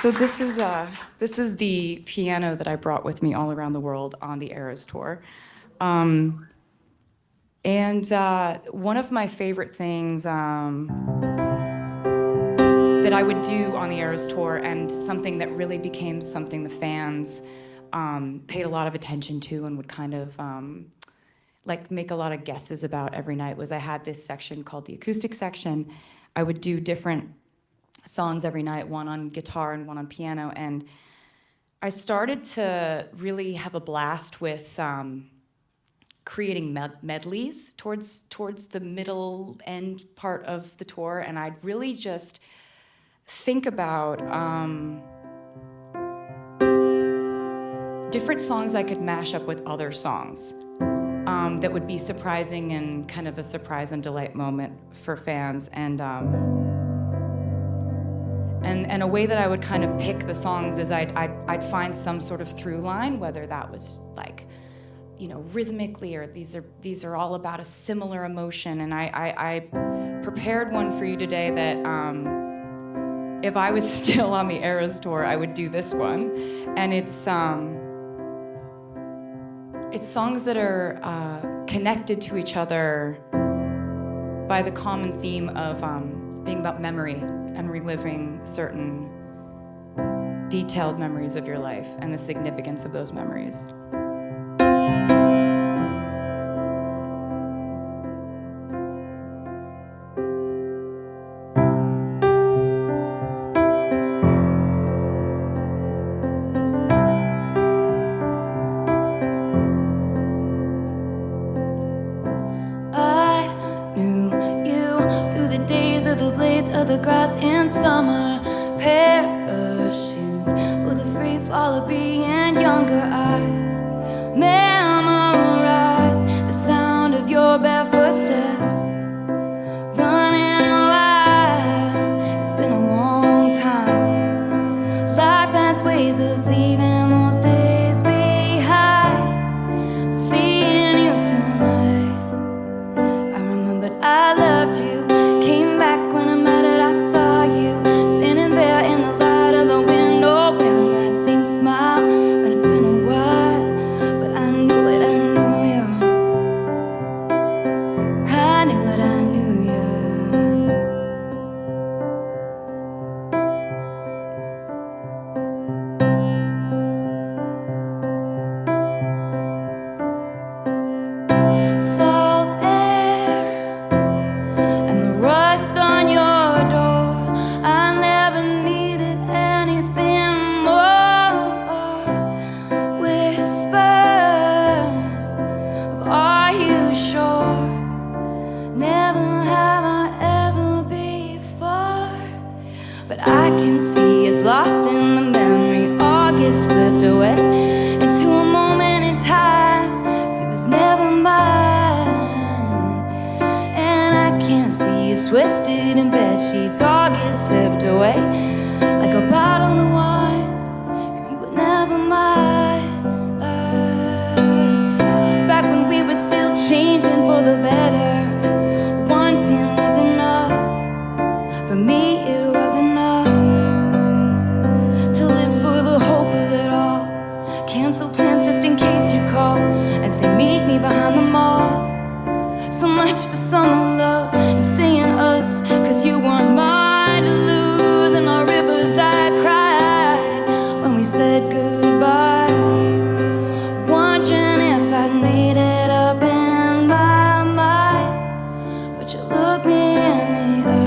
So this is the piano that I brought with me all around the world on the Eras tour. And one of my favorite things that I would do on the Eras tour, and something that really became something the fans paid a lot of attention to and would kind of like make a lot of guesses about every night, was I had this section called the acoustic section. I would do different songs every night, one on guitar and one on piano, and I started to really have a blast with creating medleys towards the middle end part of the tour, and I'd really just think about different songs I could mash up with other songs that would be surprising and kind of a surprise and delight moment for fans, and a way that I would kind of pick the songs is I'd find some sort of through line, whether that was like, you know, rhythmically, or these are all about a similar emotion. And I prepared one for you today that if I was still on the Eras tour, I would do this one. And it's songs that are connected to each other by the common theme of being about memory and reliving certain detailed memories of your life and the significance of those memories. Of the grass in summer, parachutes for the free fall of being younger. I memorize the sound of your barefoot steps, running a while. It's been a long time. Life has ways of leaving those days behind. Seeing you tonight, I remembered I loved you. Came back when I met it, I saw you standing there in the light of the window, wearing that same smile. But it's been a while, but I knew it, I knew you. I knew it, I knew you. So rust on your door, I never needed anything more. Whispers of, are you sure? Never have I ever before. But I can see it's lost in the memory. August slipped away into a moment in time, 'cause it was never mine. And I can't see it's twisted in bed sheets. August slipped away like a bottle of wine, 'cause you were never mine. Back when we were still changing for the better, wanting was enough. For me it was enough to live for the hope of it all. Cancel plans just in case you call and say meet me behind the mall. So much for summer love and saying us, 'cause you weren't mine to lose. And our rivers I cried when we said goodbye, wondering if I'd made it up in my mind. But you looked me in the eye.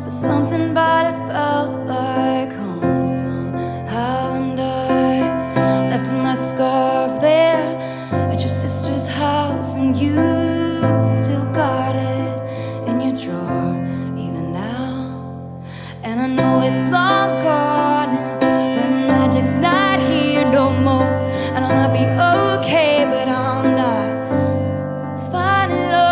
Something about it felt like home somehow, and I left my scarf there at your sister's house, and you still got it in your drawer even now. And I know it's long gone and the magic's not here no more, and I might be okay, but I'm not fine at all.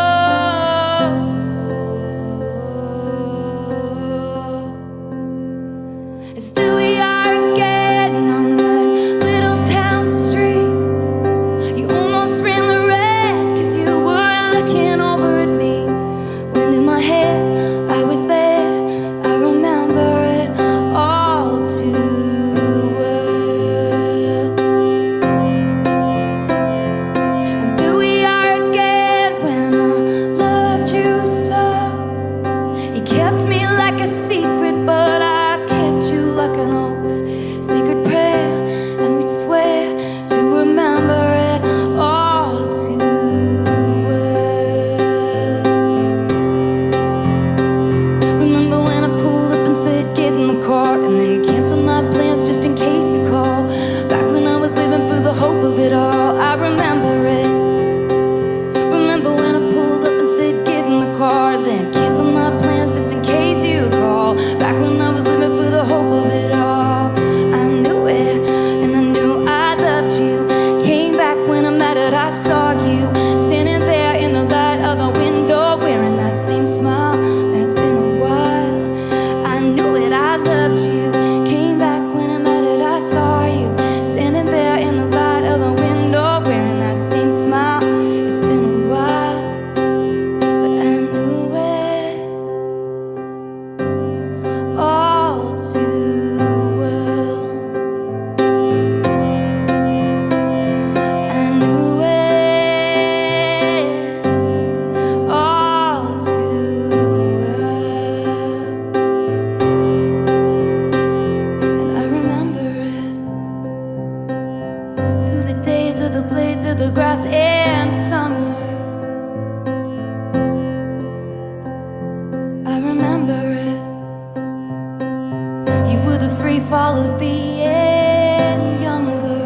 of being younger.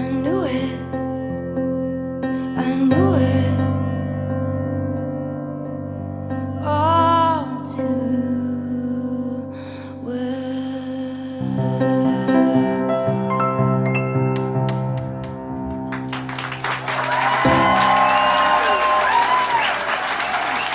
I knew it, I knew